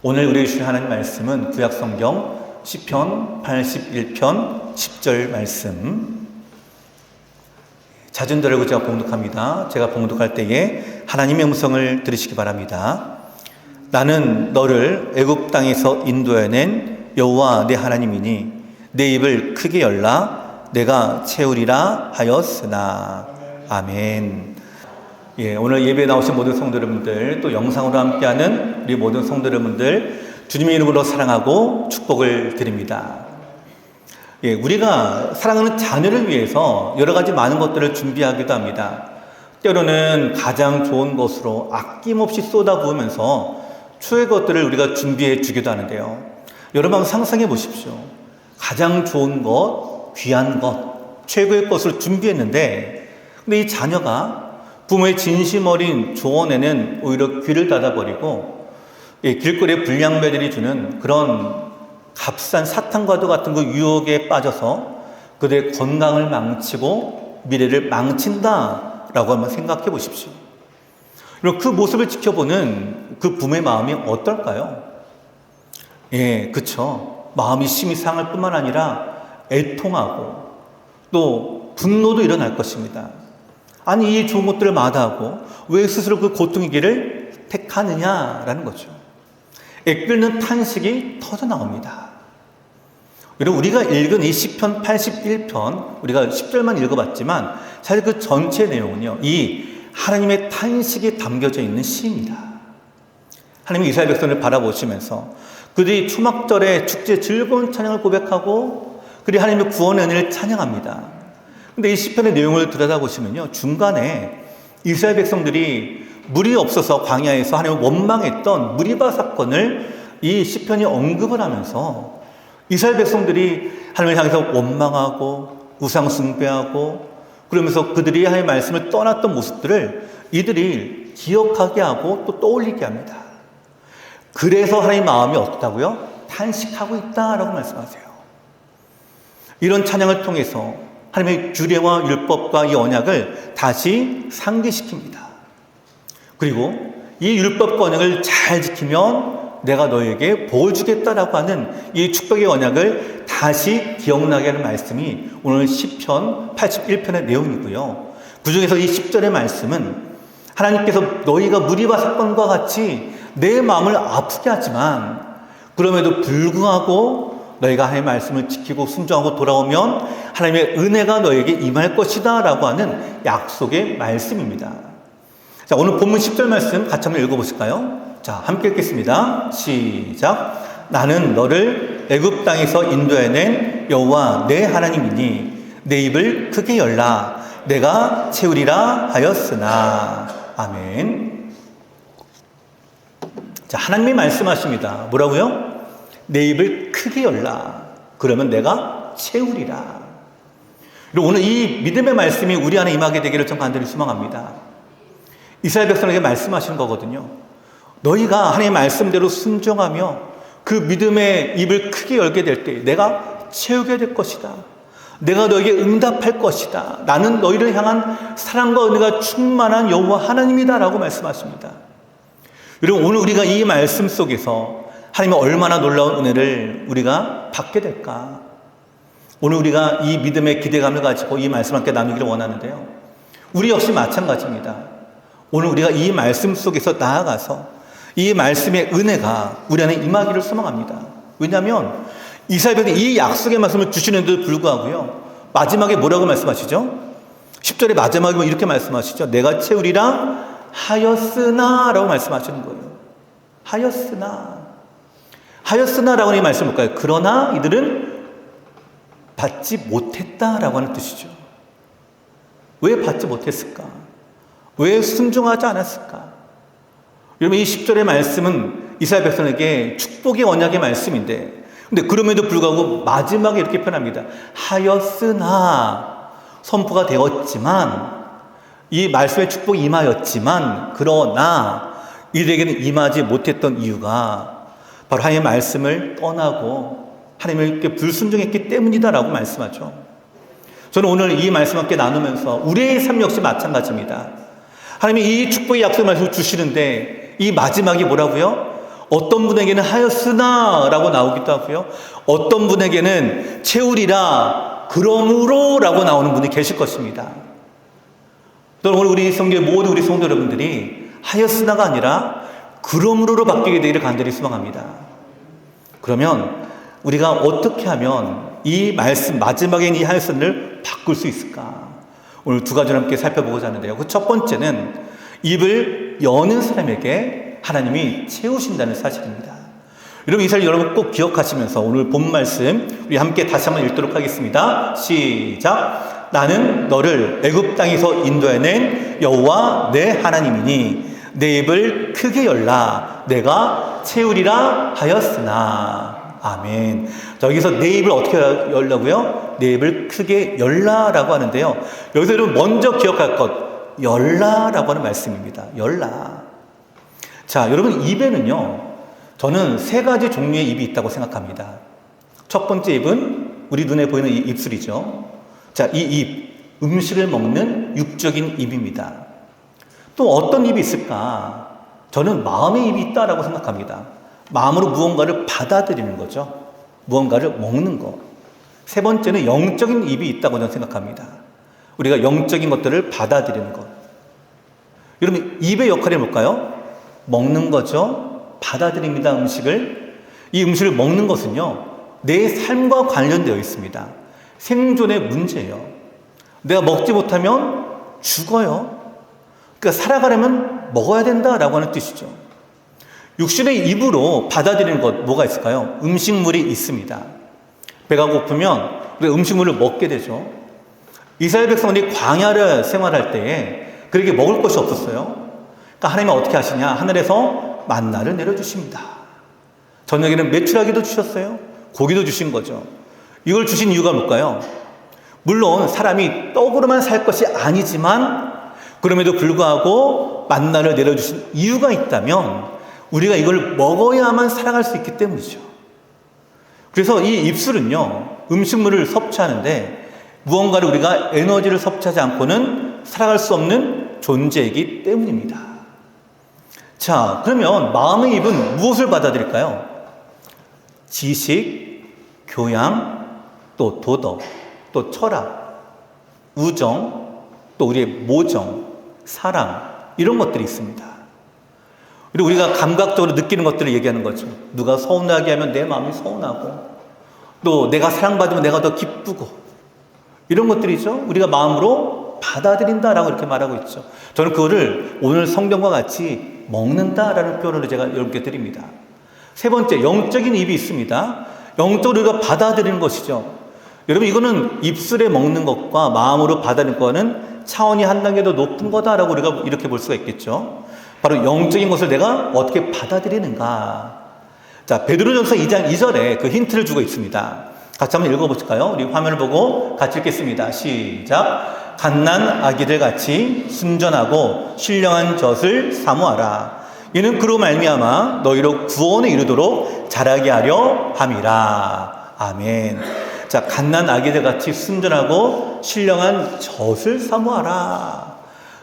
오늘 우리에게 주신 하나님 말씀은 구약성경 시편 81편 10절 말씀. 잦은 들고 제가 봉독합니다. 제가 봉독할 때에 하나님의 음성을 들으시기 바랍니다. 나는 너를 애굽 땅에서 인도해낸 여호와 내 하나님이니 내 입을 크게 열라 내가 채우리라 하였으나. 아멘. 오늘 예배에 나오신 모든 성도 여러분들, 또 영상으로 함께하는 우리 모든 성도 여러분들, 주님의 이름으로 사랑하고 축복을 드립니다. 우리가 사랑하는 자녀를 위해서 여러 가지 많은 것들을 준비하기도 합니다. 때로는 가장 좋은 것으로 아낌없이 쏟아부으면서 추의 것들을 우리가 준비해 주기도 하는데요. 여러분 한번 상상해 보십시오. 가장 좋은 것, 귀한 것, 최고의 것을 준비했는데, 근데 이 자녀가 부모의 진심 어린 조언에는 오히려 귀를 닫아버리고 길거리에 불량배들이 주는 그런 값싼 사탕과도 같은 그 유혹에 빠져서 그들의 건강을 망치고 미래를 망친다라고 한번 생각해 보십시오. 그리고 그 모습을 지켜보는 그 부모의 마음이 어떨까요? 그쵸. 마음이 심히 상할 뿐만 아니라 애통하고 또 분노도 일어날 것입니다. 아니, 이 좋은 것들을 마다하고 왜 스스로 그 고통의 길을 택하느냐라는 거죠. 애끓는 탄식이 터져 나옵니다. 여러분, 우리가 읽은 이 시편 81편, 우리가 10절만 읽어봤지만 사실 그 전체 내용은요, 이 하나님의 탄식이 담겨져 있는 시입니다. 하나님이 이스라엘 백성을 바라보시면서 그들이 초막절에 축제 즐거운 찬양을 고백하고 그들이 하나님의 구원의 은혜를 찬양합니다. 근데 이 시편의 내용을 들여다보시면요, 중간에 이스라엘 백성들이 물이 없어서 광야에서 하나님을 원망했던 무리바 사건을 이 시편이 언급을 하면서 이스라엘 백성들이 하나님을 향해서 원망하고 우상 숭배하고 그러면서 그들이 하나님의 말씀을 떠났던 모습들을 이들이 기억하게 하고 또 떠올리게 합니다. 그래서 하나님의 마음이 어떻다고요? 탄식하고 있다라고 말씀하세요. 이런 찬양을 통해서 하나님의 규례와 율법과 이 언약을 다시 상기시킵니다. 그리고 이 율법과 언약을 잘 지키면 내가 너에게 복을 주겠다라고 하는 이 축복의 언약을 다시 기억나게 하는 말씀이 오늘 시편 81편의 내용이고요. 그중에서 이 10절의 말씀은 하나님께서 너희가 무리바 사건과 같이 내 마음을 아프게 하지만 그럼에도 불구하고 너희가 하나님의 말씀을 지키고 순종하고 돌아오면 하나님의 은혜가 너에게 임할 것이다 라고 하는 약속의 말씀입니다. 자, 오늘 본문 10절 말씀 같이 한번 읽어보실까요? 자, 함께 읽겠습니다. 시작. 나는 너를 애굽 땅에서 인도해낸 여호와 내 하나님이니 내 입을 크게 열라 내가 채우리라 하였으나. 아멘. 자, 하나님이 말씀하십니다. 뭐라고요? 내 입을 크게 열라. 그러면 내가 채우리라. 그리고 오늘 이 믿음의 말씀이 우리 안에 임하게 되기를 전 간절히 소망합니다. 이스라엘 백성에게 말씀하시는 거거든요. 너희가 하나님의 말씀대로 순종하며 그 믿음의 입을 크게 열게 될 때 내가 채우게 될 것이다. 내가 너에게 응답할 것이다. 나는 너희를 향한 사랑과 은혜가 충만한 여호와 하나님이다 라고 말씀하십니다. 여러분, 오늘 우리가 이 말씀 속에서 하나님의 얼마나 놀라운 은혜를 우리가 받게 될까? 오늘 우리가 이 믿음의 기대감을 가지고 이 말씀을 함께 나누기를 원하는데요. 우리 역시 마찬가지입니다. 오늘 우리가 이 말씀 속에서 나아가서 이 말씀의 은혜가 우리 안에 임하기를 소망합니다. 왜냐하면 이스라엘 백성이 이 약속의 말씀을 주시는데도 불구하고요, 마지막에 뭐라고 말씀하시죠? 10절의 마지막에 이렇게 말씀하시죠. 내가 채우리라 하였으나 라고 말씀하시는 거예요. 하였으나라고 하는 이 말씀 볼까요? 그러나 이들은 받지 못했다라고 하는 뜻이죠. 왜 받지 못했을까? 왜 순종하지 않았을까? 여러분, 이 10절의 말씀은 이스라엘 백성에게 축복의 언약의 말씀인데, 근데 그럼에도 불구하고 마지막에 이렇게 표현합니다. 하였으나 선포가 되었지만, 이 말씀의 축복이 임하였지만, 그러나 이들에게는 임하지 못했던 이유가 바로 하나님의 말씀을 떠나고 하나님께 불순종했기 때문이다라고 말씀하죠. 저는 오늘 이 말씀 함께 나누면서 우리의 삶 역시 마찬가지입니다. 하나님이 이 축복의 약속의 말씀을 주시는데 이 마지막이 뭐라고요? 어떤 분에게는 하였으나 라고 나오기도 하고요. 어떤 분에게는 채우리라 그러므로 라고 나오는 분이 계실 것입니다. 또 오늘 우리 성도의 모든 우리 성도 여러분들이 하였으나가 아니라 그러므로로 바뀌게 되기를 간절히 소망합니다. 그러면 우리가 어떻게 하면 이 말씀 마지막에 이 하였으나를 바꿀 수 있을까? 오늘 두 가지를 함께 살펴보고자 하는데요. 그 첫 번째는 입을 여는 사람에게 하나님이 채우신다는 사실입니다. 여러분 이 사실 여러분 꼭 기억하시면서 오늘 본 말씀 우리 함께 다시 한번 읽도록 하겠습니다. 시작. 나는 너를 애굽 땅에서 인도해낸 여호와 내 하나님이니 내 입을 크게 열라 내가 채우리라 하였으나. 아멘. 자, 여기서 내 입을 어떻게 열라고요? 내 입을 크게 열라라고 하는데요. 여기서 여러분 먼저 기억할 것 열라라고 하는 말씀입니다. 열라. 자, 여러분 입에는요 저는 세 가지 종류의 입이 있다고 생각합니다. 첫 번째 입은 우리 눈에 보이는 이 입술이죠. 자, 이 입, 음식을 먹는 육적인 입입니다. 또 어떤 입이 있을까? 저는 마음의 입이 있다라고 생각합니다. 마음으로 무언가를 받아들이는 거죠. 무언가를 먹는 것. 세 번째는 영적인 입이 있다고 저는 생각합니다. 우리가 영적인 것들을 받아들이는 것. 여러분 입의 역할이 뭘까요? 먹는 거죠. 받아들입니다. 음식을. 이 음식을 먹는 것은요 내 삶과 관련되어 있습니다. 생존의 문제예요. 내가 먹지 못하면 죽어요. 그러니까 살아가려면 먹어야 된다라고 하는 뜻이죠. 육신의 입으로 받아들이는 것 뭐가 있을까요? 음식물이 있습니다. 배가 고프면 우리가 음식물을 먹게 되죠. 이스라엘 백성들이 광야를 생활할 때에 그렇게 먹을 것이 없었어요. 그러니까 하나님은 어떻게 하시냐? 하늘에서 만나를 내려주십니다. 저녁에는 메추라기도 주셨어요. 고기도 주신 거죠. 이걸 주신 이유가 뭘까요? 물론 사람이 떡으로만 살 것이 아니지만 그럼에도 불구하고 만나를 내려주신 이유가 있다면 우리가 이걸 먹어야만 살아갈 수 있기 때문이죠. 그래서 이 입술은요 음식물을 섭취하는데 무언가를 우리가 에너지를 섭취하지 않고는 살아갈 수 없는 존재이기 때문입니다. 자, 그러면 마음의 입은 무엇을 받아들일까요? 지식, 교양, 또 도덕, 또 철학, 우정, 또 우리의 모정, 사랑 이런 것들이 있습니다. 그리고 우리가 감각적으로 느끼는 것들을 얘기하는 거죠. 누가 서운하게 하면 내 마음이 서운하고 또 내가 사랑받으면 내가 더 기쁘고 이런 것들이죠. 우리가 마음으로 받아들인다라고 이렇게 말하고 있죠. 저는 그거를 오늘 성경과 같이 먹는다라는 표현을 제가 여러분께 드립니다. 세 번째, 영적인 입이 있습니다. 영적으로 우리가 받아들이는 것이죠. 여러분 이거는 입술에 먹는 것과 마음으로 받아들이는 거는 차원이 한 단계 더 높은 거다라고 우리가 이렇게 볼 수가 있겠죠. 바로 영적인 것을 내가 어떻게 받아들이는가. 자, 베드로전서 2장 2절에 그 힌트를 주고 있습니다. 같이 한번 읽어보실까요? 우리 화면을 보고 같이 읽겠습니다. 시작. 갓난 아기들 같이 순전하고 신령한 젖을 사모하라. 이는 그로 말미암아 너희로 구원에 이르도록 자라게 하려 함이라. 아멘. 자, 갓난 아기들 같이 순전하고 신령한 젖을 사모하라.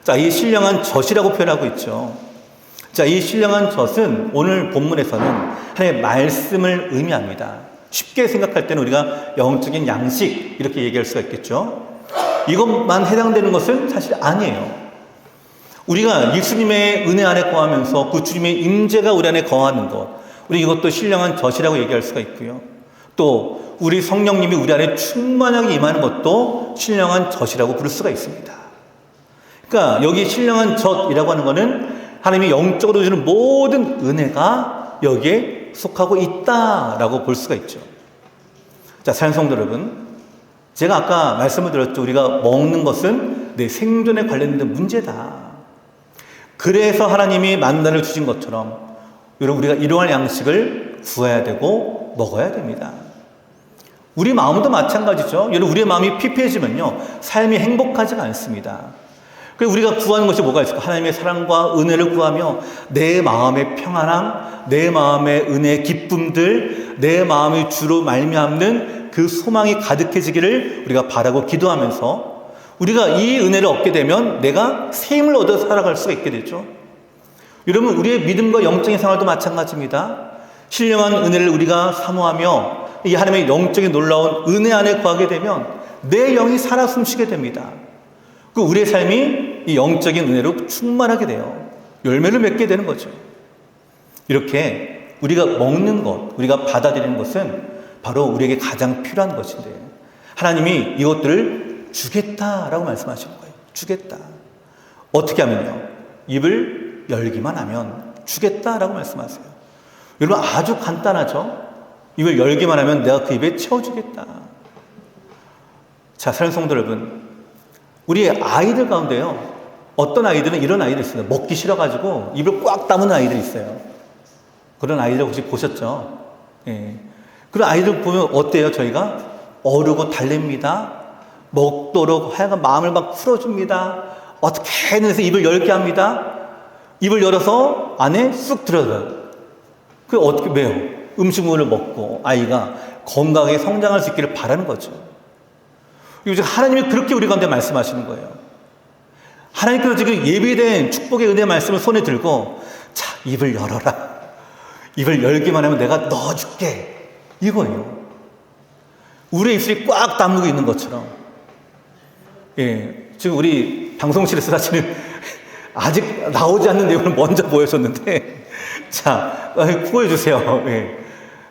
자, 이 신령한 젖이라고 표현하고 있죠. 자, 이 신령한 젖은 오늘 본문에서는 하나님의 말씀을 의미합니다. 쉽게 생각할 때는 우리가 영적인 양식 이렇게 얘기할 수가 있겠죠. 이것만 해당되는 것은 사실 아니에요. 우리가 예수님의 은혜 안에 거하면서 그 주님의 임재가 우리 안에 거하는 것, 우리 이것도 신령한 젖이라고 얘기할 수가 있고요. 또 우리 성령님이 우리 안에 충만하게 임하는 것도 신령한 젖이라고 부를 수가 있습니다. 그러니까 여기 신령한 젖이라고 하는 것은 하나님이 영적으로 주는 모든 은혜가 여기에 속하고 있다라고 볼 수가 있죠. 자, 사랑하는 성도 여러분, 제가 아까 말씀을 드렸죠. 우리가 먹는 것은 내 생존에 관련된 문제다. 그래서 하나님이 만나를 주신 것처럼 여러분 우리가 이러한 양식을 구해야 되고 먹어야 됩니다. 우리 마음도 마찬가지죠. 여러분 우리의 마음이 피폐해지면요 삶이 행복하지가 않습니다. 그래서 우리가 구하는 것이 뭐가 있을까? 하나님의 사랑과 은혜를 구하며 내 마음의 평안함, 내 마음의 은혜의 기쁨들, 내 마음이 주로 말미암는 그 소망이 가득해지기를 우리가 바라고 기도하면서 우리가 이 은혜를 얻게 되면 내가 새 힘을 얻어 살아갈 수가 있게 되죠. 여러분, 우리의 믿음과 영적인 생활도 마찬가지입니다. 신령한 은혜를 우리가 사모하며 이 하나님의 영적인 놀라운 은혜 안에 거하게 되면 내 영이 살아 숨쉬게 됩니다. 그 우리의 삶이 이 영적인 은혜로 충만하게 돼요. 열매를 맺게 되는 거죠. 이렇게 우리가 먹는 것, 우리가 받아들이는 것은 바로 우리에게 가장 필요한 것인데 하나님이 이것들을 주겠다라고 말씀하시는 거예요. 주겠다. 어떻게 하면요? 입을 열기만 하면 주겠다라고 말씀하세요. 여러분, 아주 간단하죠? 입을 열기만 하면 내가 그 입에 채워주겠다. 자, 사랑하는 성도 여러분, 우리의 아이들 가운데요, 어떤 아이들은 이런 아이들이 있어요. 먹기 싫어가지고 입을 꽉 다문 아이들이 있어요. 그런 아이들 혹시 보셨죠? 예. 그런 아이들 보면 어때요? 저희가 어르고 달랩니다. 먹도록 하여간 마음을 막 풀어줍니다. 어떻게든 해서 입을 열게 합니다. 입을 열어서 안에 쑥 들어가요. 그게 어떻게 왜요? 음식물을 먹고 아이가 건강하게 성장할 수 있기를 바라는 거죠. 이거 하나님이 그렇게 우리 가운데 말씀하시는 거예요. 하나님께서 지금 예비된 축복의 은혜 말씀을 손에 들고 자, 입을 열어라. 입을 열기만 하면 내가 넣어줄게. 이거예요. 우리의 입술이 꽉 다물고 있는 것처럼. 예, 지금 우리 방송실에서 사실은 아직 나오지 않는 내용을 먼저 보여줬는데 자, 보여주세요. 예.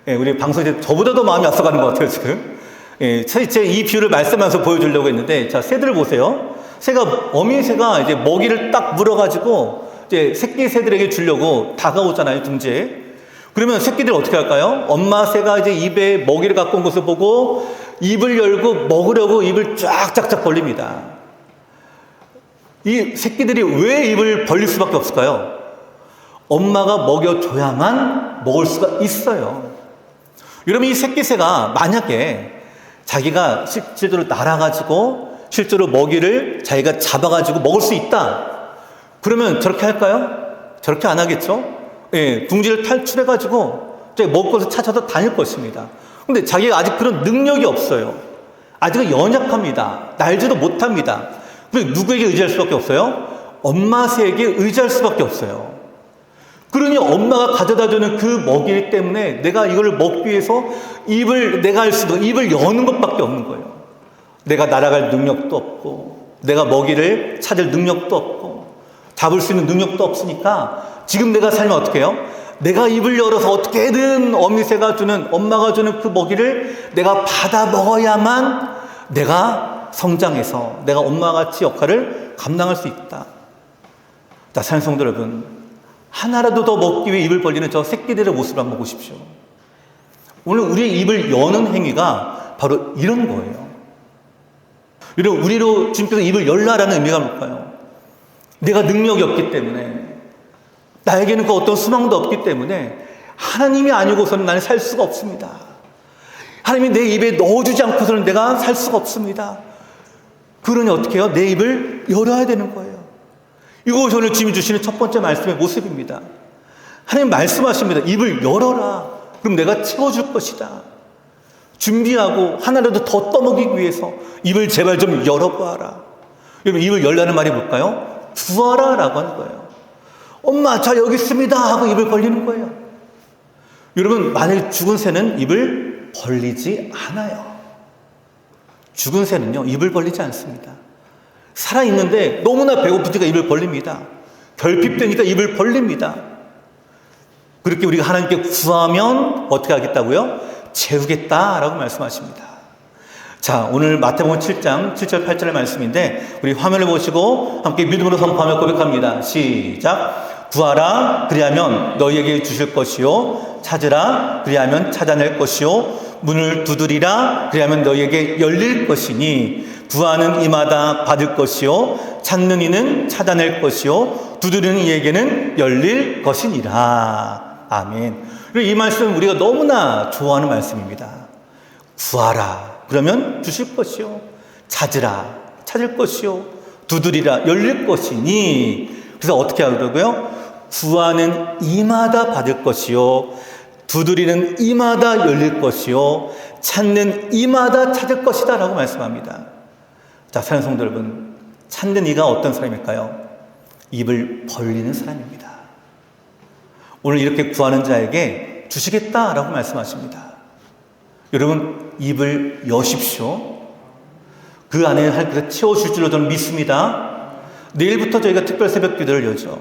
예, 우리 방송실 저보다도 마음이 앞서가는 것 같아요, 지금. 예, 제 이 비유를 말씀하면서 보여주려고 했는데, 자, 새들을 보세요. 어민 새가 이제 먹이를 딱 물어가지고, 이제 새끼 새들에게 주려고 다가오잖아요, 둥지에. 그러면 새끼들 어떻게 할까요? 엄마 새가 이제 입에 먹이를 갖고 온 것을 보고, 입을 열고 먹으려고 입을 쫙쫙쫙 벌립니다. 이 새끼들이 왜 입을 벌릴 수밖에 없을까요? 엄마가 먹여줘야만 먹을 수가 있어요. 여러분, 이 새끼 새가 만약에 자기가 실제로 날아가지고 실제로 먹이를 자기가 잡아가지고 먹을 수 있다. 그러면 저렇게 할까요? 저렇게 안 하겠죠? 예, 둥지를 탈출해가지고 먹을 것을 찾아서 다닐 것입니다. 근데 자기가 아직 그런 능력이 없어요. 아직은 연약합니다. 날지도 못합니다. 그래서 누구에게 의지할 수밖에 없어요? 엄마 새에게 의지할 수밖에 없어요. 그러니 엄마가 가져다주는 그 먹이 때문에 내가 이걸 먹기 위해서 입을 여는 것밖에 없는 거예요. 내가 날아갈 능력도 없고, 내가 먹이를 찾을 능력도 없고, 잡을 수 있는 능력도 없으니까 지금 내가 살면 어떻게 해요? 내가 입을 열어서 어떻게든 엄마가 주는 그 먹이를 내가 받아 먹어야만 내가 성장해서 내가 엄마같이 역할을 감당할 수 있다. 자, 사랑하는 성도 여러분, 하나라도 더 먹기 위해 입을 벌리는 저 새끼들의 모습을 한번 보십시오. 오늘 우리의 입을 여는 행위가 바로 이런 거예요. 여러분, 우리로 주님께서 입을 열라라는 의미가 뭘까요? 내가 능력이 없기 때문에, 나에게는 그 어떤 수망도 없기 때문에 하나님이 아니고서는 나는 살 수가 없습니다. 하나님이 내 입에 넣어주지 않고서는 내가 살 수가 없습니다. 그러니 어떻게 해요? 내 입을 열어야 되는 거예요. 이것이 오늘 주님이 주시는 첫 번째 말씀의 모습입니다. 하나님 말씀하십니다. 입을 열어라. 그럼 내가 채워줄 것이다. 준비하고 하나라도 더 떠먹이기 위해서 입을 제발 좀 열어보아라. 여러분, 입을 열라는 말이 뭘까요? 구하라 라고 하는 거예요. 엄마, 저 여기 있습니다 하고 입을 벌리는 거예요. 여러분, 만약 죽은 새는 입을 벌리지 않아요. 죽은 새는요, 입을 벌리지 않습니다. 살아있는데 너무나 배고프니까 입을 벌립니다. 결핍되니까 입을 벌립니다. 그렇게 우리가 하나님께 구하면 어떻게 하겠다고요? 채우겠다라고 말씀하십니다. 자, 오늘 마태복음 7장 7절 8절의 말씀인데 우리 화면을 보시고 함께 믿음으로 선포하며 고백합니다. 시작. 구하라 그리하면 너희에게 주실 것이요, 찾으라 그리하면 찾아낼 것이요, 문을 두드리라 그리하면 너희에게 열릴 것이니 구하는 이마다 받을 것이요, 찾는 이는 찾아낼 것이요, 두드리는 이에게는 열릴 것이니라. 아멘. 이 말씀은 우리가 너무나 좋아하는 말씀입니다. 구하라 그러면 주실 것이요, 찾으라 찾을 것이요, 두드리라 열릴 것이니. 그래서 어떻게 하더라고요? 구하는 이마다 받을 것이요, 두드리는 이마다 열릴 것이요, 찾는 이마다 찾을 것이다 라고 말씀합니다. 자, 사랑하는 성도 여러분, 찾는 이가 어떤 사람일까요? 입을 벌리는 사람입니다. 오늘 이렇게 구하는 자에게 주시겠다라고 말씀하십니다. 여러분, 입을 여십시오. 그 안에 할 것을 채워줄 줄로 저는 믿습니다. 내일부터 저희가 특별 새벽 기도를 열죠.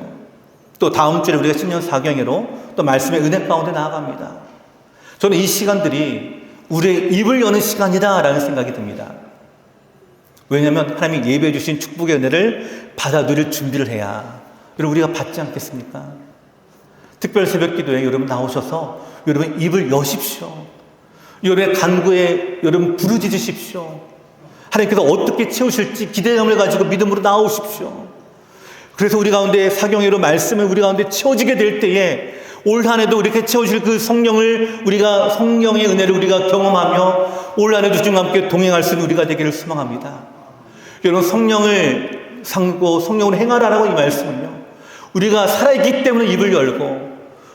또 다음 주에 우리가 신년 사경회로 또 말씀의 은혜 가운데 나아갑니다. 저는 이 시간들이 우리의 입을 여는 시간이다라는 생각이 듭니다. 왜냐하면 하나님이 예배해 주신 축복의 은혜를 받아 누릴 준비를 해야 여러분 우리가 받지 않겠습니까? 특별 새벽 기도에 여러분 나오셔서 여러분 입을 여십시오. 여러분의 간구에 여러분 부르짖으십시오. 하나님께서 어떻게 채우실지 기대감을 가지고 믿음으로 나오십시오. 그래서 우리 가운데 사경회로 말씀을 우리 가운데 채워지게 될 때에 올 한 해도 이렇게 채워질 그 성령을 우리가 성령의 은혜를 우리가 경험하며 올 한 해도 주님과 함께 동행할 수 있는 우리가 되기를 소망합니다. 여러분 성령을 상고 성령을 행하라라고 이 말씀은요. 우리가 살아있기 때문에 입을 열고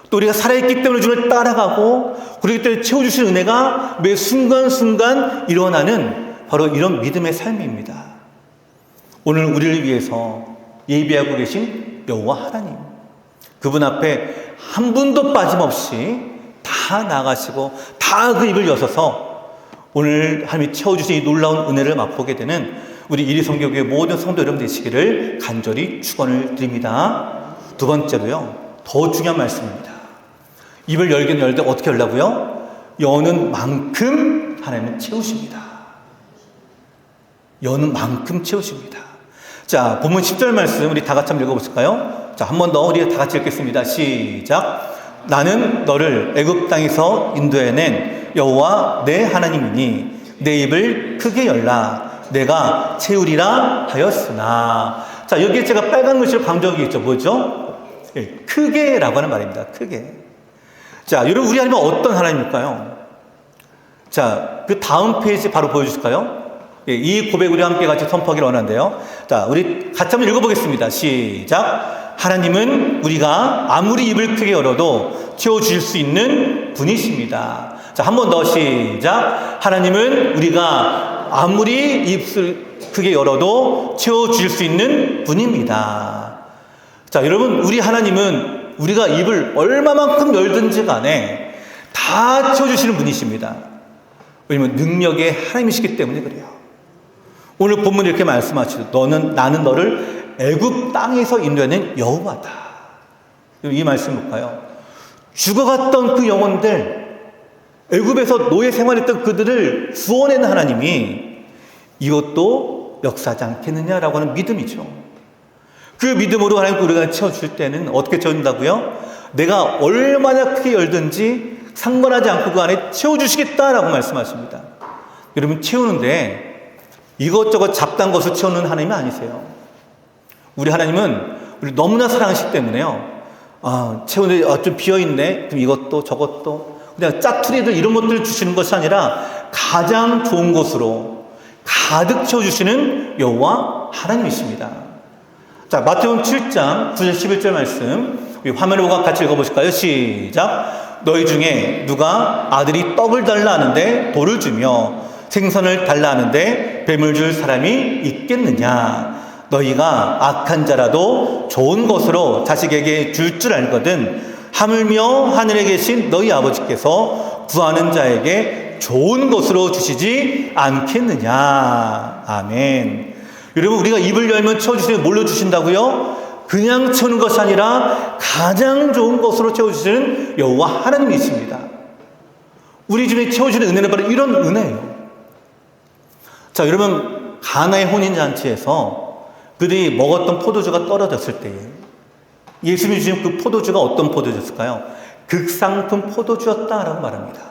또 우리가 살아있기 때문에 주님을 따라가고 그렇기 때문에 채워주신 은혜가 매 순간순간 일어나는 바로 이런 믿음의 삶입니다. 오늘 우리를 위해서 예비하고 계신 여호와 하나님, 그분 앞에 한 분도 빠짐없이 다 나가시고 다 그 입을 여셔서 오늘 하나님이 채워주신 이 놀라운 은혜를 맛보게 되는 우리 이리성교교의 모든 성도 여러분 되시기를 간절히 축원을 드립니다. 두 번째로요, 더 중요한 말씀입니다. 입을 열긴 열되 어떻게 열라고요? 여는 만큼 하나님은 채우십니다. 여는 만큼 채우십니다. 자, 본문 10절 말씀 우리 다 같이 한번 읽어보실까요? 자, 한 번 더 우리 다 같이 읽겠습니다. 시작. 나는 너를 애굽 땅에서 인도해낸 여호와 내 하나님이니 내 입을 크게 열라. 내가 채우리라 하였으나. 자, 여기에 제가 빨간 글씨로 강조하기 있죠. 뭐죠? 크게라고 하는 말입니다. 크게. 자, 여러분 우리 하나님은 어떤 하나님일까요? 자, 그 다음 페이지 바로 보여주실까요? 이 고백 우리 함께 같이 선포하기를 원하는데요. 자, 우리 같이 한번 읽어보겠습니다. 시작. 하나님은 우리가 아무리 입을 크게 열어도 채워주실 수 있는 분이십니다. 자, 한 번 더 시작. 하나님은 우리가 아무리 입을 크게 열어도 채워주실 수 있는 분입니다. 자, 여러분 우리 하나님은 우리가 입을 얼마만큼 열든지 간에 다 채워주시는 분이십니다. 왜냐하면 능력의 하나님이시기 때문에 그래요. 오늘 본문 이렇게 말씀하시죠. 나는 너를 애굽 땅에서 인도하는 여호와다. 이 말씀 볼까요? 죽어갔던 그 영혼들, 애굽에서 노예 생활했던 그들을 구원하는 하나님이 이것도 역사하지 않겠느냐라고 하는 믿음이죠. 그 믿음으로 하나님 우리가 채워줄 때는 어떻게 채워준다고요? 내가 얼마나 크게 열든지 상관하지 않고 그 안에 채워주시겠다라고 말씀하십니다. 여러분 채우는데 이것저것 잡다한 것을 채우는 하나님이 아니세요. 우리 하나님은 우리 너무나 사랑하시기 때문에요. 채우는데 좀 비어있네. 그럼 이것도 저것도 그냥 짜투리들 이런 것들을 주시는 것이 아니라 가장 좋은 것으로 가득 채워주시는 여호와 하나님이십니다. 자, 마태복음 7장 9절 11절 말씀 우리 화면을 보고 같이 읽어보실까요? 시작. 너희 중에 누가 아들이 떡을 달라 하는데 돌을 주며 생선을 달라 하는데 뱀을 줄 사람이 있겠느냐? 너희가 악한 자라도 좋은 것으로 자식에게 줄 줄 알거든 하물며 하늘에 계신 너희 아버지께서 구하는 자에게 좋은 것으로 주시지 않겠느냐? 아멘. 여러분 우리가 입을 열면 채워주시는 뭘로 주신다고요? 그냥 채우는 것이 아니라 가장 좋은 것으로 채워주시는 여호와 하나님이십니다. 우리 집에 채워주는 은혜는 바로 이런 은혜예요. 자, 여러분 가나의 혼인잔치에서 그들이 먹었던 포도주가 떨어졌을 때에 예수님이 주신 그 포도주가 어떤 포도주였을까요? 극상품 포도주였다라고 말합니다.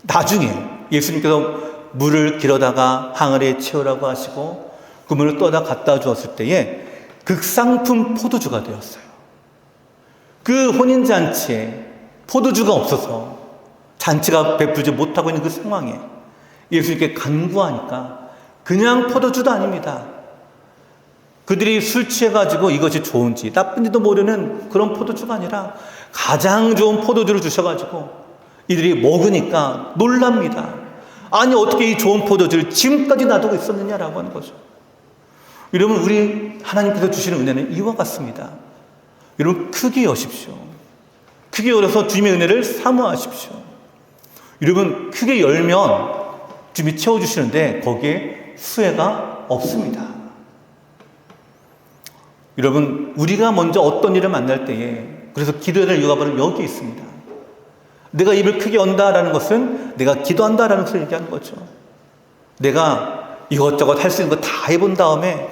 나중에 예수님께서 물을 길어다가 항아리에 채우라고 하시고 그 물을 떠다 갖다 주었을 때에 극상품 포도주가 되었어요. 그 혼인잔치에 포도주가 없어서 잔치가 베풀지 못하고 있는 그 상황에 예수님께 간구하니까 그냥 포도주도 아닙니다. 그들이 술 취해가지고 이것이 좋은지 나쁜지도 모르는 그런 포도주가 아니라 가장 좋은 포도주를 주셔가지고 이들이 먹으니까 놀랍니다. 아니 어떻게 이 좋은 포도주를 지금까지 놔두고 있었느냐라고 하는 거죠. 여러분 우리 하나님께서 주시는 은혜는 이와 같습니다. 여러분 크게 여십시오. 크게 열어서 주님의 은혜를 사모하십시오. 여러분, 크게 열면 주님이 채워주시는데 거기에 수혜가 없습니다. 여러분, 우리가 먼저 어떤 일을 만날 때에, 그래서 기도해야 될 이유가 바로 여기 있습니다. 내가 입을 크게 연다라는 것은 내가 기도한다라는 것을 얘기하는 거죠. 내가 이것저것 할 수 있는 거 다 해본 다음에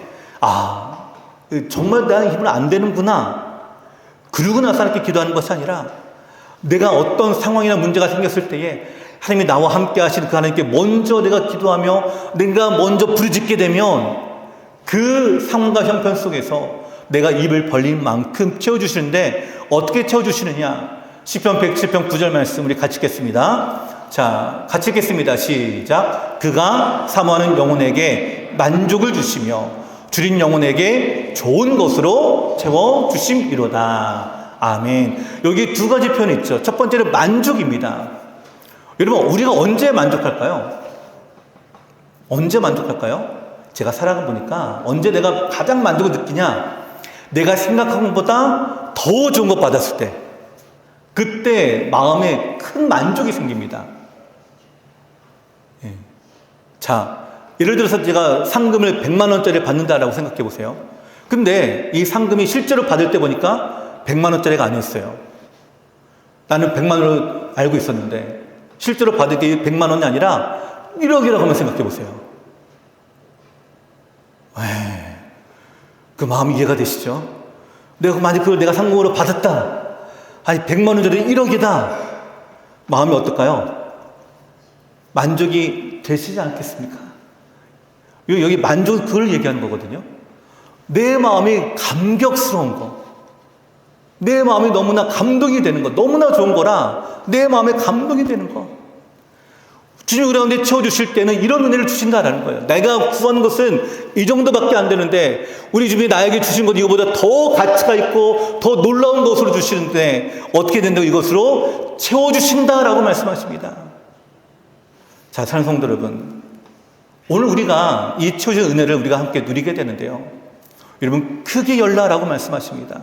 정말 나는 힘을 안 되는구나, 그러고 나서 이렇게 기도하는 것이 아니라 내가 어떤 상황이나 문제가 생겼을 때에 하나님이 나와 함께 하시는 그 하나님께 먼저 내가 기도하며 내가 먼저 부르짖게 되면 그 상황과 형편 속에서 내가 입을 벌린 만큼 채워주시는데, 어떻게 채워주시느냐? 시편 107편 9절 말씀 우리 같이 읽겠습니다. 자, 같이 읽겠습니다. 시작. 그가 사모하는 영혼에게 만족을 주시며 줄인 영혼에게 좋은 것으로 채워주심이로다. 아멘. 여기 두 가지 표현이 있죠. 첫 번째는 만족입니다. 여러분, 우리가 언제 만족할까요? 언제 만족할까요? 제가 살아가 보니까 언제 내가 가장 만족을 느끼냐? 내가 생각한 것보다 더 좋은 것 받았을 때, 그때 마음에 큰 만족이 생깁니다. 예. 자, 예를 들어서 제가 상금을 100만 원짜리 받는다라고 생각해 보세요. 근데 이 상금이 실제로 받을 때 보니까 100만 원짜리가 아니었어요. 나는 100만 원으로 알고 있었는데 실제로 받을 게 100만 원이 아니라 1억이라고 한번 생각해 보세요. 그 마음 이해가 되시죠? 만약 그걸 내가 상금으로 받았다, 100만 원짜리 1억이다, 마음이 어떨까요? 만족이 되시지 않겠습니까? 여기 만족은 그걸 얘기하는 거거든요. 내 마음이 감격스러운 거, 내 마음이 너무나 감동이 되는 거, 너무나 좋은 거라 내 마음에 감동이 되는 거. 주님이 우리 가운데 채워주실 때는 이런 은혜를 주신다라는 거예요. 내가 구하는 것은 이 정도밖에 안 되는데 우리 주님이 나에게 주신 것 이거보다 더 가치가 있고 더 놀라운 것으로 주시는데 어떻게 된다고? 이것으로 채워주신다라고 말씀하십니다. 자, 사랑하는 성도 여러분, 오늘 우리가 이 채워진 은혜를 우리가 함께 누리게 되는데요, 여러분, 크게 열라라고 말씀하십니다.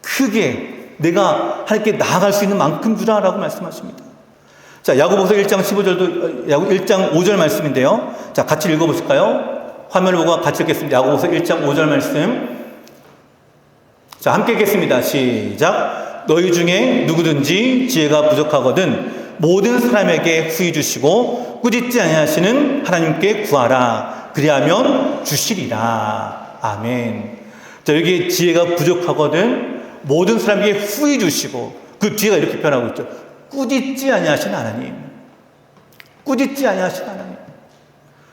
크게 내가 하나님께 나아갈 수 있는 만큼 주라라고 말씀하십니다. 자, 야고보서 1장 15절도 1장 5절 말씀인데요. 자, 같이 읽어보실까요? 화면을 보고 같이 읽겠습니다. 야고보서 1장 5절 말씀. 자, 함께 읽겠습니다. 시작. 너희 중에 누구든지 지혜가 부족하거든 모든 사람에게 후히 주시고 꾸짖지 아니하시는 하나님께 구하라. 그리하면 주시리라. 아멘. 자, 여기 지혜가 부족하거든 모든 사람에게 후히 주시고, 그 뒤에가 이렇게 표현하고 있죠. 꾸짖지 아니하시는 하나님. 꾸짖지 아니하시는 하나님.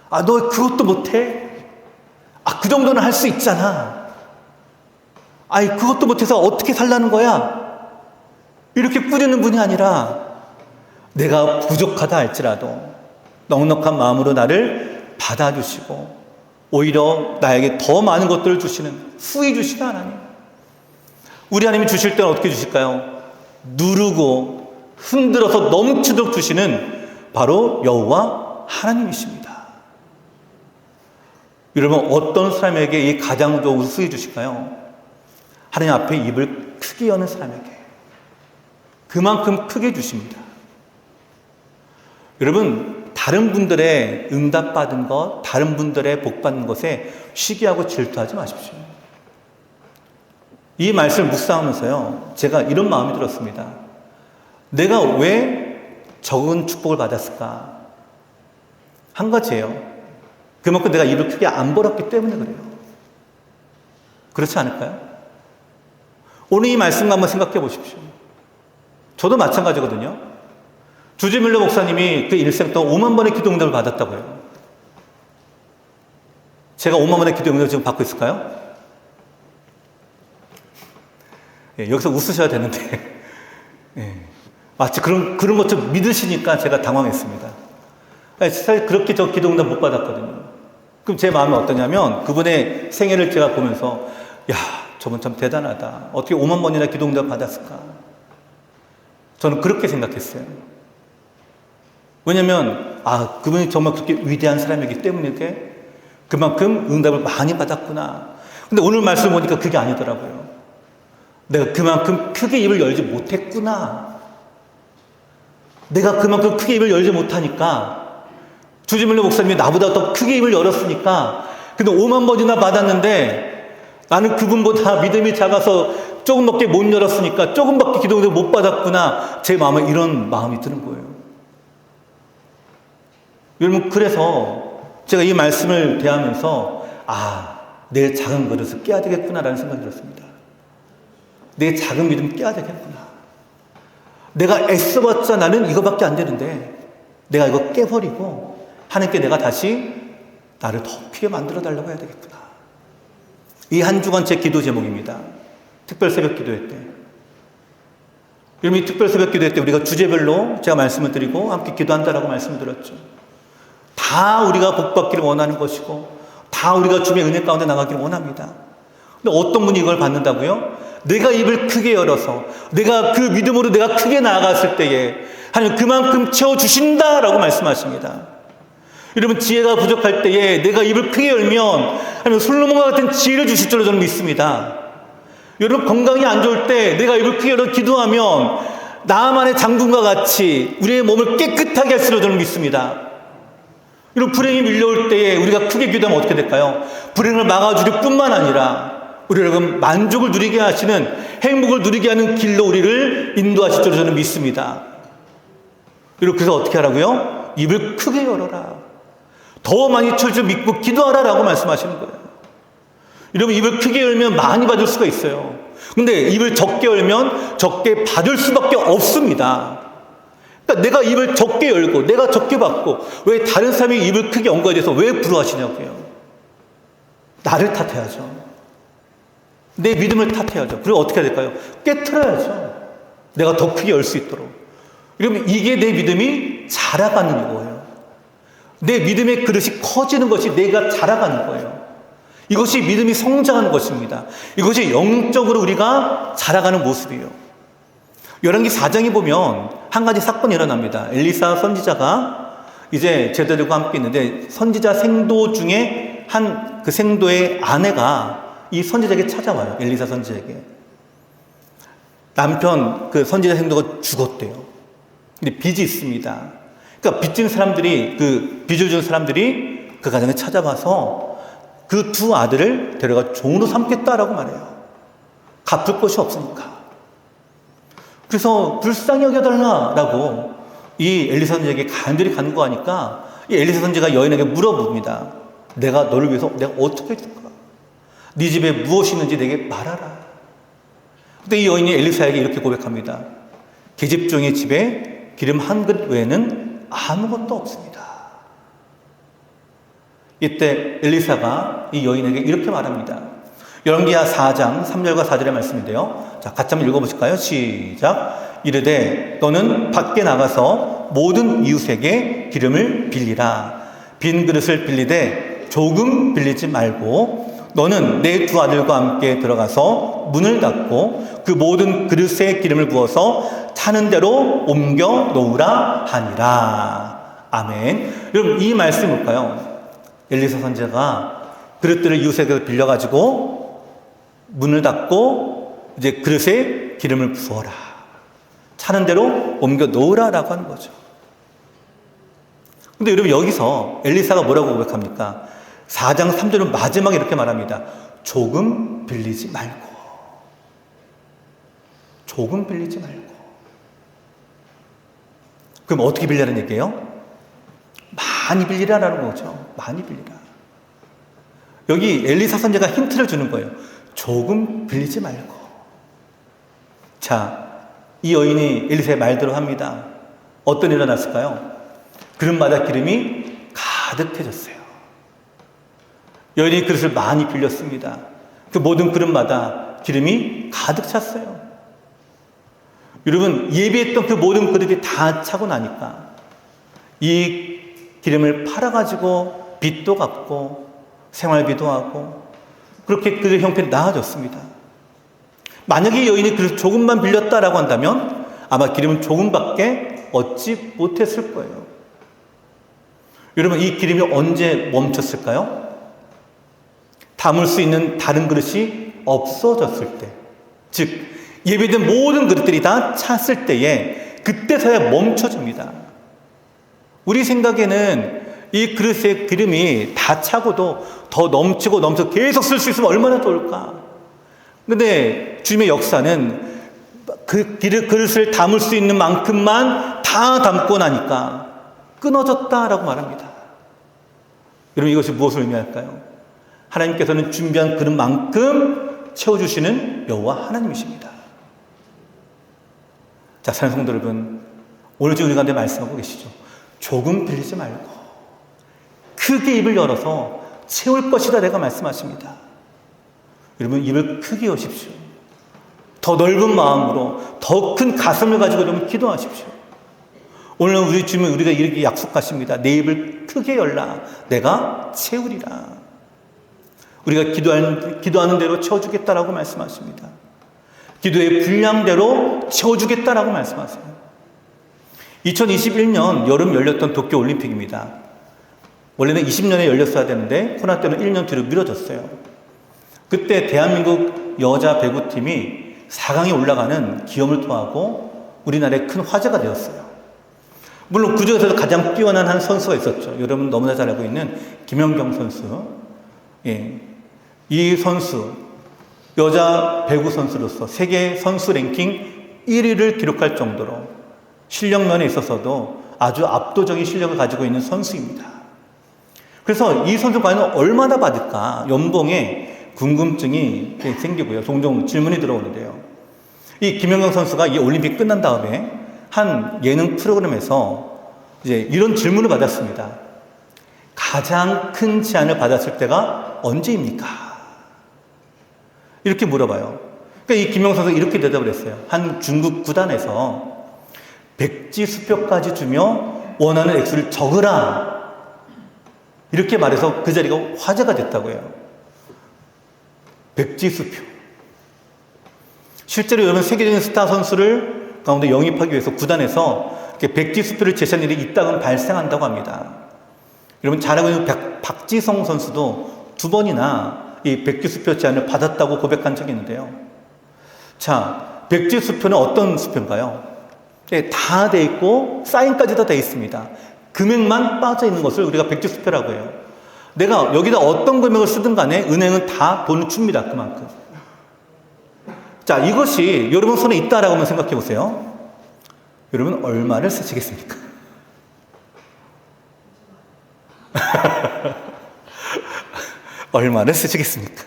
너 그것도 못해? 그 정도는 할 수 있잖아. 그것도 못해서 어떻게 살라는 거야? 이렇게 꾸짖는 분이 아니라 내가 부족하다 할지라도 넉넉한 마음으로 나를 받아주시고 오히려 나에게 더 많은 것들을 주시는, 후히 주시는 하나님. 우리 하나님이 주실 때는 어떻게 주실까요? 누르고 흔들어서 넘치도록 주시는 바로 여호와 하나님이십니다. 여러분, 어떤 사람에게 이 가장 좋은 후히 주실까요? 하나님 앞에 입을 크게 여는 사람에게 그만큼 크게 주십니다. 여러분, 다른 분들의 응답받은 것, 다른 분들의 복받는 것에 시기하고 질투하지 마십시오. 이 말씀을 묵상하면서요, 제가 이런 마음이 들었습니다. 내가 왜 적은 축복을 받았을까? 한 가지예요. 그만큼 내가 입을 크게 안 벌었기 때문에 그래요. 그렇지 않을까요? 오늘 이 말씀과 한번 생각해 보십시오. 저도 마찬가지거든요. 주지밀러 목사님이 그 일생 동안 5만 번의 기도 응답을 받았다고요. 제가 5만 번의 기도 응답을 지금 받고 있을까요? 여기서 웃으셔야 되는데 마치 그런 것 좀 믿으시니까 제가 당황했습니다. 사실 그렇게 저 기도 응답 못 받았거든요. 그럼 제 마음이 어떠냐면, 그분의 생애를 제가 보면서 저분 참 대단하다. 어떻게 5만 번이나 기도 응답 받았을까? 저는 그렇게 생각했어요. 왜냐면 그분이 정말 그렇게 위대한 사람이기 때문에 그만큼 응답을 많이 받았구나. 근데 오늘 말씀 보니까 그게 아니더라고요. 내가 그만큼 크게 입을 열지 못했구나. 내가 그만큼 크게 입을 열지 못하니까 주지물로 목사님이 나보다 더 크게 입을 열었으니까 근데 5만 번이나 받았는데 나는 그분보다 믿음이 작아서 조금밖에 못 열었으니까 조금밖에 기도를 못 받았구나. 제 마음에 이런 마음이 드는 거예요. 여러분, 그래서 제가 이 말씀을 대하면서 내 작은 그릇을 깨야 되겠구나라는 생각이 들었습니다. 내 작은 믿음 깨야 되겠구나. 내가 애써봤자 나는 이거밖에 안 되는데 내가 이거 깨버리고 하나님께 내가 다시 나를 더 크게 만들어 달라고 해야 되겠구나. 이 한 주간 제 기도 제목입니다. 특별 새벽 기도회 때. 여러분, 이 특별 새벽 기도회 때 우리가 주제별로 제가 말씀을 드리고 함께 기도한다라고 말씀을 드렸죠. 다 우리가 복받기를 원하는 것이고 다 우리가 주님의 은혜 가운데 나가기를 원합니다. 근데 어떤 분이 이걸 받는다고요? 내가 입을 크게 열어서 내가 그 믿음으로 내가 크게 나아갔을 때에 하나님 그만큼 채워주신다라고 말씀하십니다. 여러분, 지혜가 부족할 때에 내가 입을 크게 열면 하나님 솔로몬과 같은 지혜를 주실 줄로 저는 믿습니다. 여러분, 건강이 안 좋을 때 내가 입을 크게 열어 기도하면 나만의 장군과 같이 우리의 몸을 깨끗하게 할 줄로 저는 믿습니다. 이런 불행이 밀려올 때에 우리가 크게 기도하면 어떻게 될까요? 불행을 막아줄 뿐만 아니라 우리를 만족을 누리게 하시는, 행복을 누리게 하는 길로 우리를 인도하실 줄 저는 믿습니다. 여러분, 그래서 어떻게 하라고요? 입을 크게 열어라. 더 많이 칠 줄 믿고 기도하라 라고 말씀하시는 거예요. 여러분, 입을 크게 열면 많이 받을 수가 있어요. 근데 입을 적게 열면 적게 받을 수밖에 없습니다. 그러니까 내가 입을 적게 열고 내가 적게 받고 왜 다른 사람이 입을 크게 연 거에 대해서 왜 부러워하시냐고요. 나를 탓해야죠. 내 믿음을 탓해야죠. 그리고 어떻게 해야 될까요? 깨트려야죠. 내가 더 크게 열 수 있도록. 그러면 이게 내 믿음이 자라가는 거예요. 내 믿음의 그릇이 커지는 것이 내가 자라가는 거예요. 이것이 믿음이 성장하는 것입니다. 이것이 영적으로 우리가 자라가는 모습이에요. 열왕기 4장에 보면 한 가지 사건이 일어납니다. 엘리사 선지자가 이제 제자들과 함께 있는데 선지자 생도 중에 한 그 생도의 아내가 이 선지자에게 찾아와요. 엘리사 선지자에게. 남편 그 선지자 생도가 죽었대요. 근데 빚이 있습니다. 그러니까 빚진 사람들이, 그 빚을 준 사람들이 그 가정에 찾아와서 그 두 아들을 데려가 종으로 삼겠다라고 말해요. 갚을 것이 없으니까. 그래서 불쌍히 여겨달라라고 이 엘리사 선지자에게 간절히 간구하니까 이 엘리사 선지자가 여인에게 물어봅니다. 내가 너를 위해서 내가 어떻게 해줄까? 네 집에 무엇이 있는지 내게 말하라. 근데 이 여인이 엘리사에게 이렇게 고백합니다. 계집종의 집에 기름 한 그릇 외에는 아무것도 없습니다. 이때 엘리사가 이 여인에게 이렇게 말합니다. 열왕기하 4장 3절과 4절의 말씀인데요. 자, 같이 한번 읽어보실까요? 시작. 이르되 너는 밖에 나가서 모든 이웃에게 기름을 빌리라. 빈 그릇을 빌리되 조금 빌리지 말고 너는 내 두 아들과 함께 들어가서 문을 닫고 그 모든 그릇에 기름을 부어서 차는 대로 옮겨 놓으라 하니라. 아멘. 여러분, 이 말씀이 뭘까요? 엘리사 선지자가 그릇들을 이웃에게 빌려가지고 문을 닫고 이제 그릇에 기름을 부어라. 차는 대로 옮겨 놓으라라고 하는 거죠. 근데 여러분, 여기서 엘리사가 뭐라고 고백합니까? 4장 3절은 마지막에 이렇게 말합니다. 조금 빌리지 말고. 조금 빌리지 말고. 그럼 어떻게 빌리라는 얘기예요? 많이 빌리라라는 거죠. 많이 빌리라. 여기 엘리사 선지자가 힌트를 주는 거예요. 조금 빌리지 말고. 자, 이 여인이 엘리사의 말대로 합니다. 어떤 일이 일어났을까요? 그릇마다 기름이 가득해졌어요. 여인이 그릇을 많이 빌렸습니다. 그 모든 그릇마다 기름이 가득 찼어요. 여러분, 예비했던 그 모든 그릇이 다 차고 나니까 이 기름을 팔아가지고 빚도 갚고 생활비도 하고 그렇게 그릇의 형편이 나아졌습니다. 만약에 여인이 그릇 조금만 빌렸다라고 한다면 아마 기름은 조금밖에 얻지 못했을 거예요. 여러분, 이 기름이 언제 멈췄을까요? 담을 수 있는 다른 그릇이 없어졌을 때, 즉 예배된 모든 그릇들이 다 찼을 때에 그때서야 멈춰집니다. 우리 생각에는 이 그릇의 기름이 다 차고도 더 넘치고 넘쳐 계속 쓸 수 있으면 얼마나 좋을까. 근데 주님의 역사는 그 그릇을 담을 수 있는 만큼만 다 담고 나니까 끊어졌다라고 말합니다. 여러분, 이것이 무엇을 의미할까요? 하나님께서는 준비한 그릇만큼 채워주시는 여호와 하나님이십니다. 자, 사랑하는 성도 여러분, 오늘 지금 우리 가운데 말씀하고 계시죠. 조금 빌리지 말고 크게 입을 열어서 채울 것이다 내가 말씀하십니다. 여러분, 입을 크게 여십시오. 더 넓은 마음으로 더 큰 가슴을 가지고 여러분 기도하십시오. 오늘 우리 주님은 우리가 이렇게 약속하십니다. 내 입을 크게 열라 내가 채우리라. 우리가 기도하는 대로 채워주겠다라고 말씀하십니다. 기도의 분량대로 채워주겠다라고 말씀하세요. 2021년 여름 열렸던 도쿄올림픽입니다. 원래는 20년에 열렸어야 되는데 코로나 때문에 1년 뒤로 미뤄졌어요. 그때 대한민국 여자 배구팀이 4강에 올라가는 기염을 토하고 우리나라에 큰 화제가 되었어요. 물론 그 중에서도 가장 뛰어난 한 선수가 있었죠. 여러분 너무나 잘 알고 있는 김연경 선수. 예. 이 선수, 여자 배구 선수로서 세계 선수 랭킹 1위를 기록할 정도로 실력 면에 있어서도 아주 압도적인 실력을 가지고 있는 선수입니다. 그래서 이 선수가 과연 얼마나 받을까 연봉에 궁금증이 생기고요. 종종 질문이 들어오는데요. 이 김연경 선수가 이 올림픽 끝난 다음에 한 예능 프로그램에서 이제 이런 질문을 받았습니다. 가장 큰 제안을 받았을 때가 언제입니까? 이렇게 물어봐요. 그러니까 이 김연경 선수가 이렇게 대답을 했어요. 한 중국 구단에서 백지수표까지 주며 원하는 액수를 적으라. 이렇게 말해서 그 자리가 화제가 됐다고 해요. 백지수표. 실제로 여러분 세계적인 스타 선수를 가운데 영입하기 위해서 구단에서 백지수표를 제시한 일이 있다고 발생한다고 합니다. 여러분 잘 알고 있는 박지성 선수도 2번이나 이 백지수표 제안을 받았다고 고백한 적이 있는데요. 자, 백지수표는 어떤 수표인가요? 네, 다 돼 있고 사인까지도 돼 있습니다. 금액만 빠져 있는 것을 우리가 백지수표라고 해요. 내가 여기다 어떤 금액을 쓰든 간에 은행은 다 돈을 줍니다. 그만큼. 자, 이것이 여러분 손에 있다라고 한번 생각해 보세요. 여러분 얼마를 쓰시겠습니까? 얼마를 쓰시겠습니까?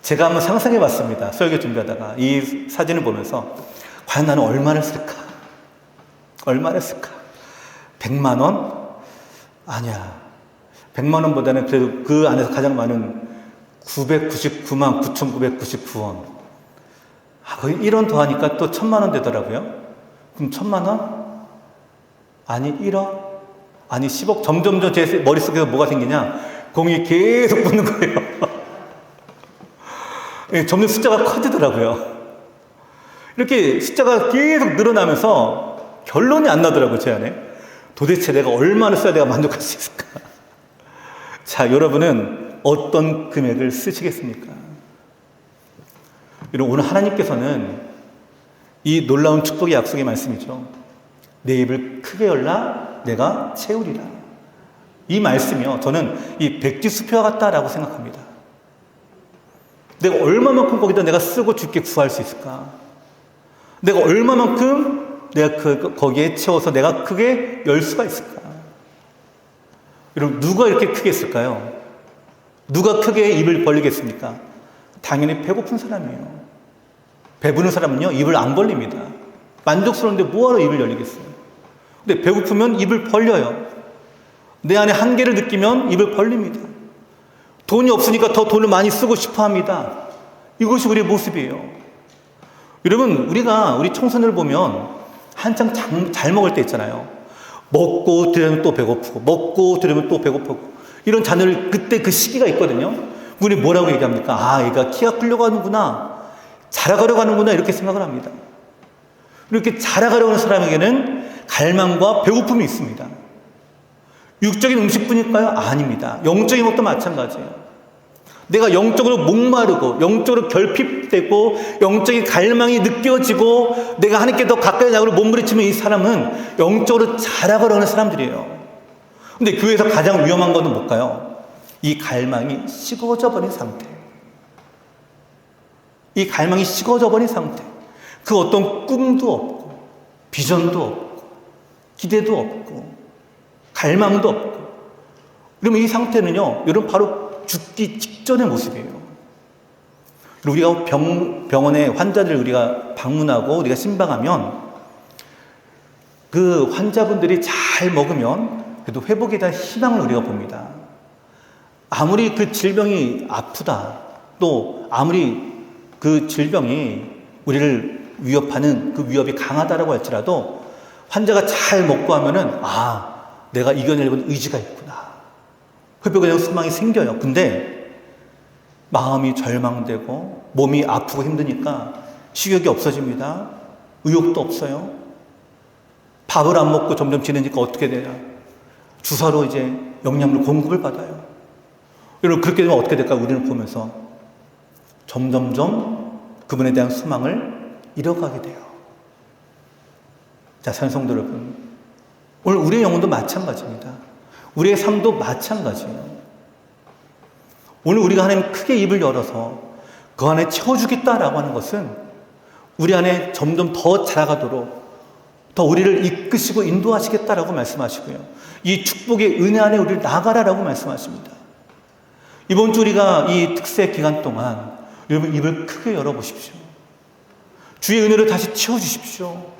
제가 한번 상상해 봤습니다. 설교 준비하다가 이 사진을 보면서 과연 나는 얼마를 쓸까? 얼마를 쓸까? 100만 원? 아니야. 100만 원보다는 그래도 그 안에서 가장 많은 999만 9,999원. 거의 1원 더하니까 또 1,000만 원 되더라고요. 그럼 1,000만 원? 아니 1억? 아니 10억? 점점 제 머릿속에서 뭐가 생기냐? 공이 계속 붙는 거예요. 점점 숫자가 커지더라고요. 이렇게 숫자가 계속 늘어나면서 결론이 안 나더라고요, 제 안에. 도대체 내가 얼마나 써야 내가 만족할 수 있을까? 자, 여러분은 어떤 금액을 쓰시겠습니까? 여러분, 오늘 하나님께서는 이 놀라운 축복의 약속의 말씀이죠. 내 입을 크게 열라 내가 채우리라. 이 말씀이요, 저는 이 백지수표와 같다라고 생각합니다. 내가 얼마만큼 거기다 내가 쓰고 주께 구할 수 있을까? 내가 얼마만큼 내가 거기에 채워서 내가 크게 열 수가 있을까? 여러분, 누가 이렇게 크게 쓸까요? 누가 크게 입을 벌리겠습니까? 당연히 배고픈 사람이에요. 배부른 사람은요, 입을 안 벌립니다. 만족스러운데 뭐하러 입을 열리겠어요? 근데 배고프면 입을 벌려요. 내 안에 한계를 느끼면 입을 벌립니다. 돈이 없으니까 더 돈을 많이 쓰고 싶어 합니다. 이것이 우리의 모습이에요. 여러분, 우리 청소년을 보면 한창 잘 먹을 때 있잖아요. 먹고 들으면 또 배고프고, 먹고 들으면 또 배고프고, 이런 자녀를 그때 그 시기가 있거든요. 우리 뭐라고 얘기합니까? 아, 얘가 키가 크려고 하는구나. 자라가려고 하는구나. 이렇게 생각을 합니다. 이렇게 자라가려고 하는 사람에게는 갈망과 배고픔이 있습니다. 육적인 음식뿐일까요? 아닙니다. 영적인 것도 마찬가지예요. 내가 영적으로 목마르고 영적으로 결핍되고 영적인 갈망이 느껴지고 내가 하나님께 더 가까이 나가려 몸부림치면 이 사람은 영적으로 자라가려 하는 사람들이에요. 근데 교회에서 가장 위험한 것은 뭘까요? 이 갈망이 식어져 버린 상태. 이 갈망이 식어져 버린 상태. 그 어떤 꿈도 없고 비전도 없고 기대도 없고 갈망도 없고. 그러면 이 상태는요, 여러분 바로 죽기 직전의 모습이에요. 우리가 병원에 환자들을 우리가 방문하고 우리가 신방하면 그 환자분들이 잘 먹으면 그래도 회복에 대한 희망을 우리가 봅니다. 아무리 그 질병이 아프다, 또 아무리 그 질병이 우리를 위협하는 그 위협이 강하다라고 할지라도 환자가 잘 먹고 하면은 내가 이겨내려고 의지가 있구나. 회복에 대한 소망이 생겨요. 근데 마음이 절망되고 몸이 아프고 힘드니까 식욕이 없어집니다. 의욕도 없어요. 밥을 안 먹고 점점 지내니까 어떻게 되냐? 주사로 이제 영양물 공급을 받아요. 여러분 그렇게 되면 어떻게 될까? 우리는 보면서 점점점 그분에 대한 소망을 잃어가게 돼요. 자, 산성도 여러분, 오늘 우리의 영혼도 마찬가지입니다. 우리의 삶도 마찬가지예요. 오늘 우리가 하나님 크게 입을 열어서 그 안에 채워주겠다라고 하는 것은 우리 안에 점점 더 자라가도록 더 우리를 이끄시고 인도하시겠다라고 말씀하시고요. 이 축복의 은혜 안에 우리를 나가라라고 말씀하십니다. 이번 주 우리가 이 특세 기간 동안 여러분 입을 크게 열어보십시오. 주의 은혜로 다시 채워주십시오.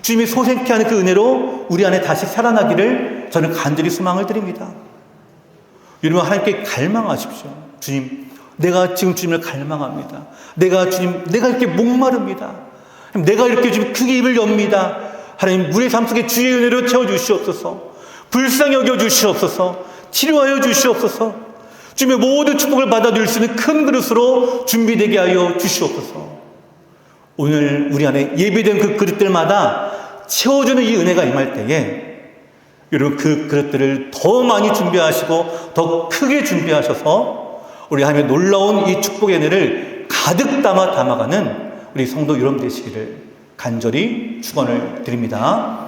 주님이 소생케 하는 그 은혜로 우리 안에 다시 살아나기를 저는 간절히 소망을 드립니다. 여러분 하나님께 갈망하십시오. 주님, 내가 지금 주님을 갈망합니다. 내가 이렇게 목마릅니다. 내가 이렇게 지금 크게 입을 엽니다. 하나님, 우리의 삶 속에 주의 은혜로 채워주시옵소서. 불쌍히 여겨주시옵소서. 치료하여 주시옵소서. 주님의 모든 축복을 받아들일 수 있는 큰 그릇으로 준비되게 하여 주시옵소서. 오늘 우리 안에 예비된 그 그릇들마다 채워주는 이 은혜가 임할 때에 여러분 그 그릇들을 더 많이 준비하시고 더 크게 준비하셔서 우리 하나님의 놀라운 이 축복의 은혜를 가득 담아가는 우리 성도 여러분 되시기를 간절히 축원을 드립니다.